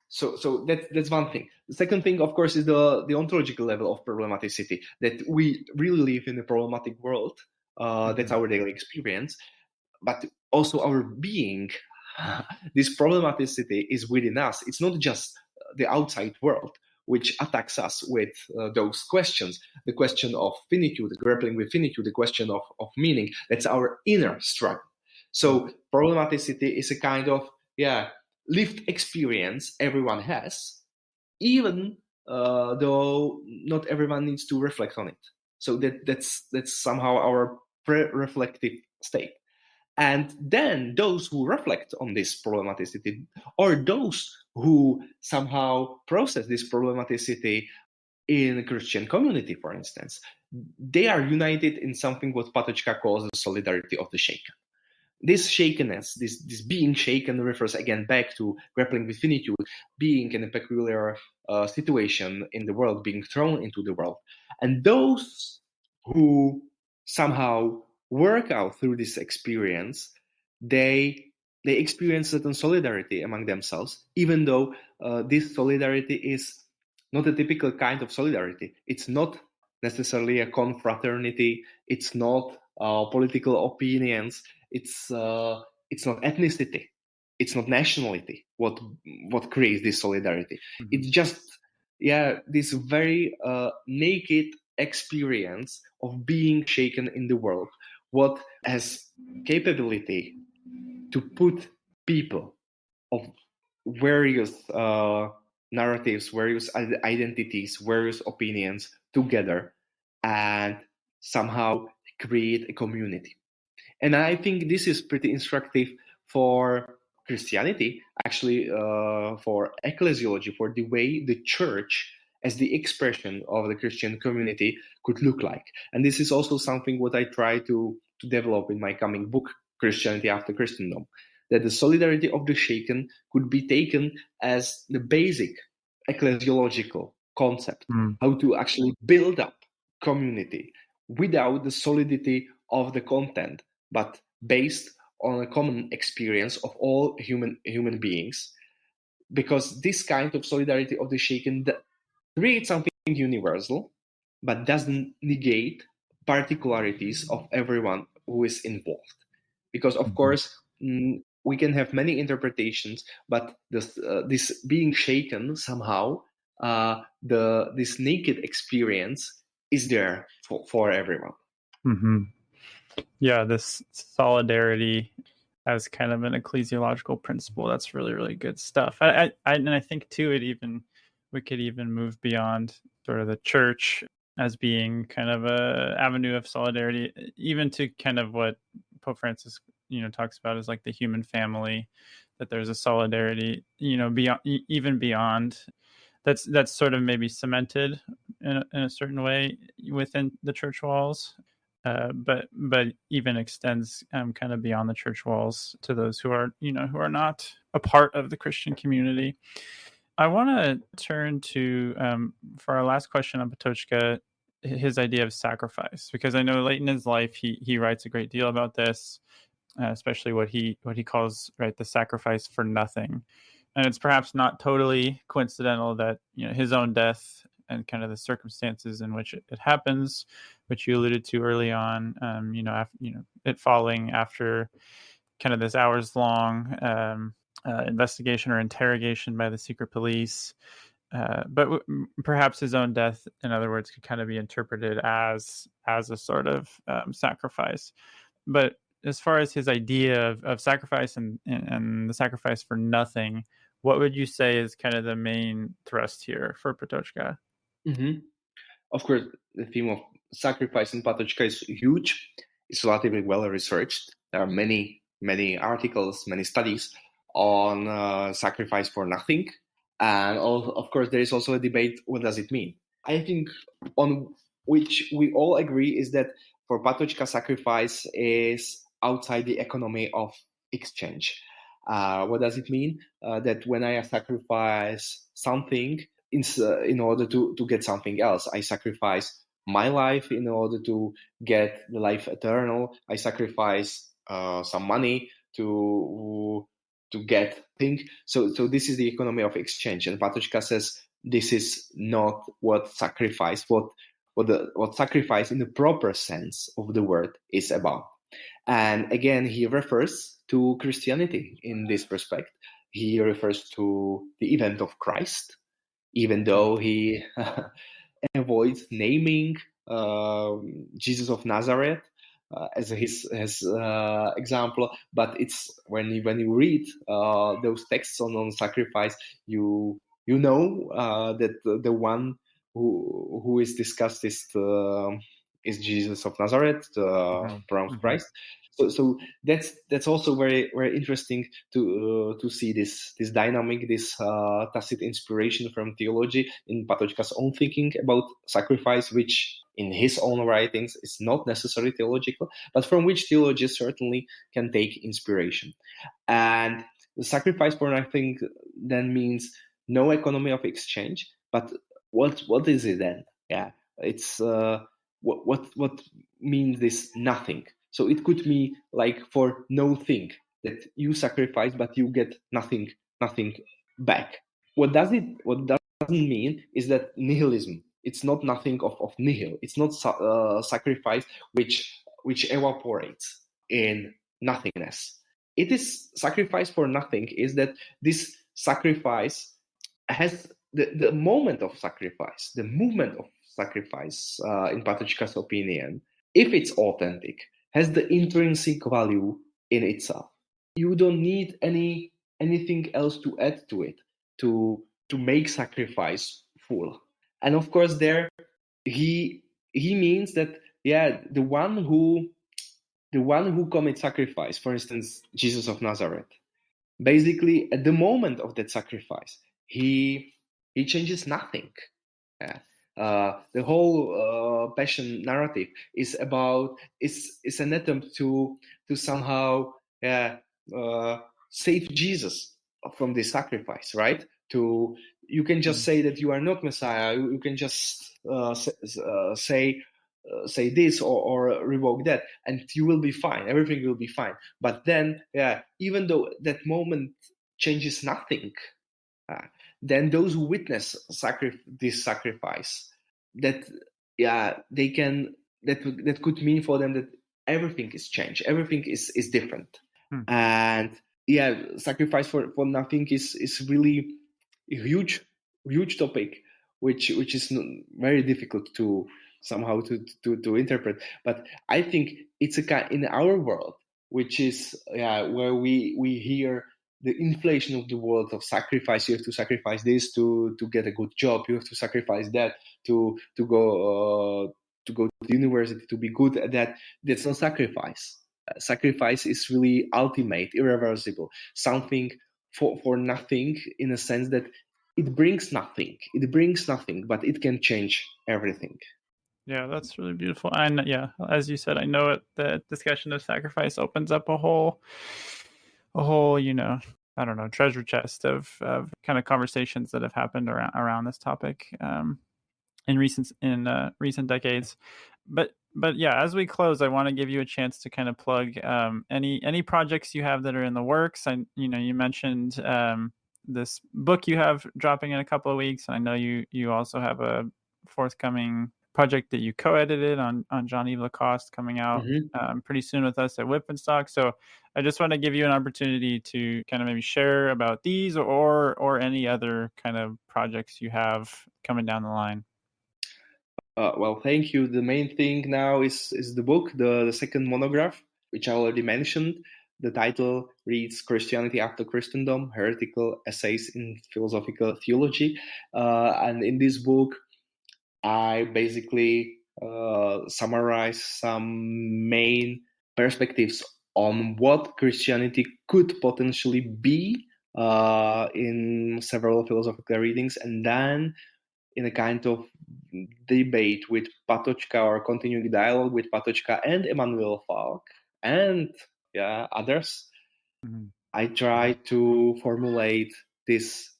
So that's one thing. The second thing, of course, is the ontological level of problematicity, that we really live in a problematic world. That's our daily experience, but also our being. This problematicity is within us. It's not just the outside world which attacks us with those questions. The question of finitude, grappling with finitude, the question of meaning. That's our inner struggle. So problematicity is a kind of lived experience everyone has, even though not everyone needs to reflect on it. So that's somehow our pre-reflective state. And then those who reflect on this problematicity, or those who somehow process this problematicity in a Christian community, for instance, they are united in something what Patočka calls the solidarity of the shaken. This shakenness, this being shaken, refers again back to grappling with finitude, being in a peculiar situation in the world, being thrown into the world. And those who somehow work out through this experience, they experience certain solidarity among themselves, even though this solidarity is not a typical kind of solidarity. It's not necessarily a confraternity. It's not political opinions. It's not ethnicity. It's not nationality. What creates this solidarity? It's just this very naked experience of being shaken in the world, what has capability to put people of various narratives, various identities, various opinions together and somehow create a community. And I think this is pretty instructive for Christianity, actually for ecclesiology, for the way the church as the expression of the Christian community could look like. And this is also something what I try to develop in my coming book, Christianity After Christendom, that the solidarity of the shaken could be taken as the basic ecclesiological concept, how to actually build up community without the solidity of the content, but based on a common experience of all human beings, because this kind of solidarity of the shaken creates something universal, but doesn't negate particularities of everyone who is involved. Because of course, we can have many interpretations, but this being shaken somehow, this naked experience is there for everyone. Mm-hmm. Yeah, this solidarity as kind of an ecclesiological principle, that's really, really good stuff. And I think too, we could even move beyond sort of the church as being kind of a avenue of solidarity, even to kind of what Pope Francis, talks about as like the human family, that there's a solidarity, beyond, even beyond that's sort of maybe cemented in a certain way within the church walls. But even extends kind of beyond the church walls to those who are not a part of the Christian community. I want to turn to for our last question on Patočka, his idea of sacrifice, because I know late in his life he writes a great deal about this, especially what he calls the sacrifice for nothing. And it's perhaps not totally coincidental that his own death and kind of the circumstances in which it happens, which you alluded to early on, it falling after kind of this hours-long investigation or interrogation by the secret police. But perhaps his own death, in other words, could kind of be interpreted as a sort of sacrifice. But as far as his idea of sacrifice and the sacrifice for nothing, what would you say is kind of the main thrust here for Patočka? Mm-hmm. Of course, the theme of sacrifice in Patočka is huge. It's relatively well researched. There are many articles, many studies on sacrifice for nothing. And of course, there is also a debate, what does it mean? I think on which we all agree is that for Patočka, sacrifice is outside the economy of exchange. What does it mean? That when I sacrifice something in order to get something else, I sacrifice my life in order to get the life eternal. I sacrifice some money to get things. So this is the economy of exchange. And Patočka says this is not what sacrifice, what sacrifice in the proper sense of the word is about. And again, he refers to Christianity in this respect. He refers to the event of Christ, even though he avoids naming Jesus of Nazareth as his example. But it's when you read those texts on sacrifice, you know that the one who is discussed is Jesus of Nazareth, the pronounced Christ. So that's also very, very interesting to see this dynamic, this tacit inspiration from theology in Patočka's own thinking about sacrifice, which in his own writings is not necessarily theological, but from which theologians certainly can take inspiration. And the sacrifice for nothing then means no economy of exchange. But what is it then? Yeah, it's what means this nothing? So it could be like for no thing, that you sacrifice but you get nothing back. What doesn't mean is that nihilism. It's not nothing of nihil. It's not sacrifice which evaporates in nothingness. It is sacrifice for nothing. Is that this sacrifice has the moment of sacrifice, the movement of sacrifice, in Patočka's opinion, if it's authentic, has the intrinsic value in itself. You don't need anything else to add to it to make sacrifice full. And of course, there he means that the one who commits sacrifice, for instance, Jesus of Nazareth, basically at the moment of that sacrifice, he changes nothing. The whole passion narrative is an attempt to somehow save Jesus from this sacrifice, right? You can just say that you are not Messiah. You can just say this or revoke that, and you will be fine. Everything will be fine. But then, even though that moment changes nothing, then those who witness this sacrifice, that they can that could mean for them that everything is changed, everything is different. And sacrifice for nothing is really a huge topic, which is very difficult to somehow to interpret. But I think it's a kind in our world, which is where we hear the inflation of the world of sacrifice. You have to sacrifice this to get a good job. You have to sacrifice that to go to the university, to be good at that. That's not sacrifice. Sacrifice is really ultimate, irreversible, something for nothing, in a sense that it brings nothing. It brings nothing, but it can change everything. Yeah, that's really beautiful. And as you said, I know the discussion of sacrifice opens up a whole, I don't know, treasure chest of kind of conversations that have happened around this topic in recent decades. But as we close, I want to give you a chance to kind of plug any projects you have that are in the works. And you mentioned this book you have dropping in a couple of weeks. I know you also have a forthcoming project that you co-edited on Jean-Yves Lacoste coming out pretty soon with us at Whitpenstock. So I just want to give you an opportunity to kind of maybe share about these or any other kind of projects you have coming down the line. Well, thank you. The main thing now is the book, the second monograph, which I already mentioned. The title reads Christianity After Christendom, Heretical Essays in Philosophical Theology. And in this book, I basically summarize some main perspectives on what Christianity could potentially be in several philosophical readings, and then in a kind of debate with Patočka, or continuing dialogue with Patočka and Emmanuel, Falque, and others. I try to formulate this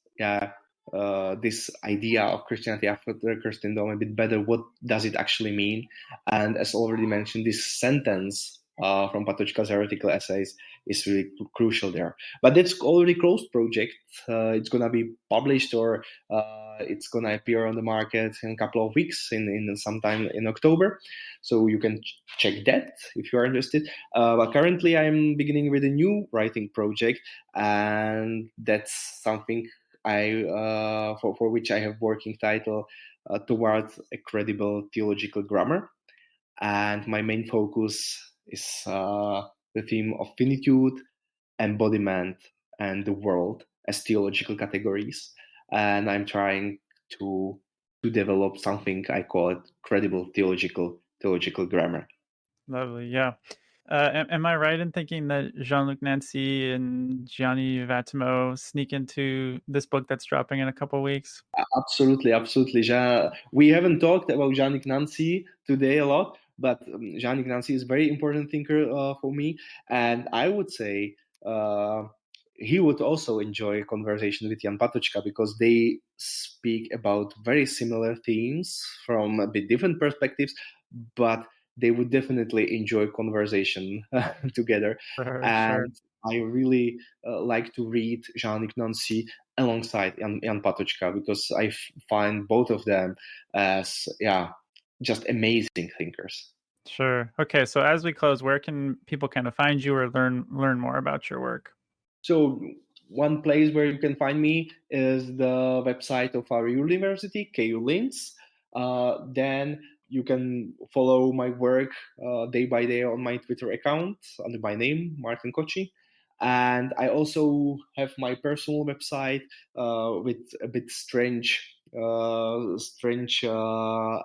this idea of Christianity after Christendom a bit better. What does it actually mean? And as already mentioned, this sentence from Patočka's Heretical Essays is really crucial there. But that's already closed project. It's gonna be published, or it's gonna appear on the market in a couple of weeks, in sometime in October. So you can check that if you are interested. But currently, I'm beginning with a new writing project, and that's something for which I have working title Towards a Credible Theological Grammar. And my main focus is the theme of finitude, embodiment, and the world as theological categories. And I'm trying to develop something I call it credible theological grammar. Lovely, yeah. Am I right in thinking that Jean-Luc Nancy and Gianni Vattimo sneak into this book that's dropping in a couple of weeks? Absolutely. We haven't talked about Jean-Luc Nancy today a lot, but Jean-Luc Nancy is a very important thinker for me, and I would say he would also enjoy a conversation with Jan Patočka, because they speak about very similar themes from a bit different perspectives, but they would definitely enjoy conversation together. Sure. I really like to read Jean-Luc Nancy alongside Jan Patočka, because I find both of them as just amazing thinkers. Sure. Okay, so as we close, where can people kind of find you or learn more about your work? So one place where you can find me is the website of our university, KU Linz. Then you can follow my work day by day on my Twitter account under my name, Martin Koci. And I also have my personal website with a bit strange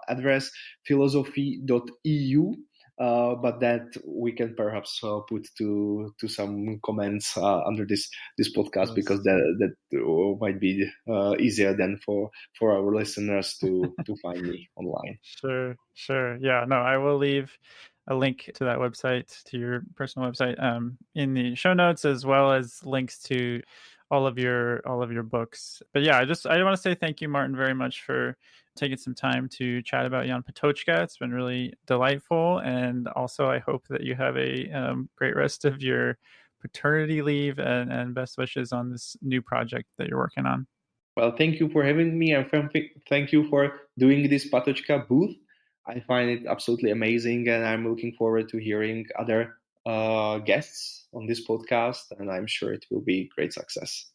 address, philosophy.eu. But that we can perhaps put to some comments under this podcast, yes, because that might be easier than for our listeners to find me online. Sure. Yeah, no, I will leave a link to that website, to your personal website, in the show notes, as well as links to all of your books. But yeah, I want to say thank you, Martin, very much for taking some time to chat about Jan Patočka. It's been really delightful, and also I hope that you have a great rest of your paternity leave, and best wishes on this new project that you're working on. Well, thank you for having me, and thank you for doing this Patočka Booth. I find it absolutely amazing, and I'm looking forward to hearing other guests on this podcast, and I'm sure it will be great success.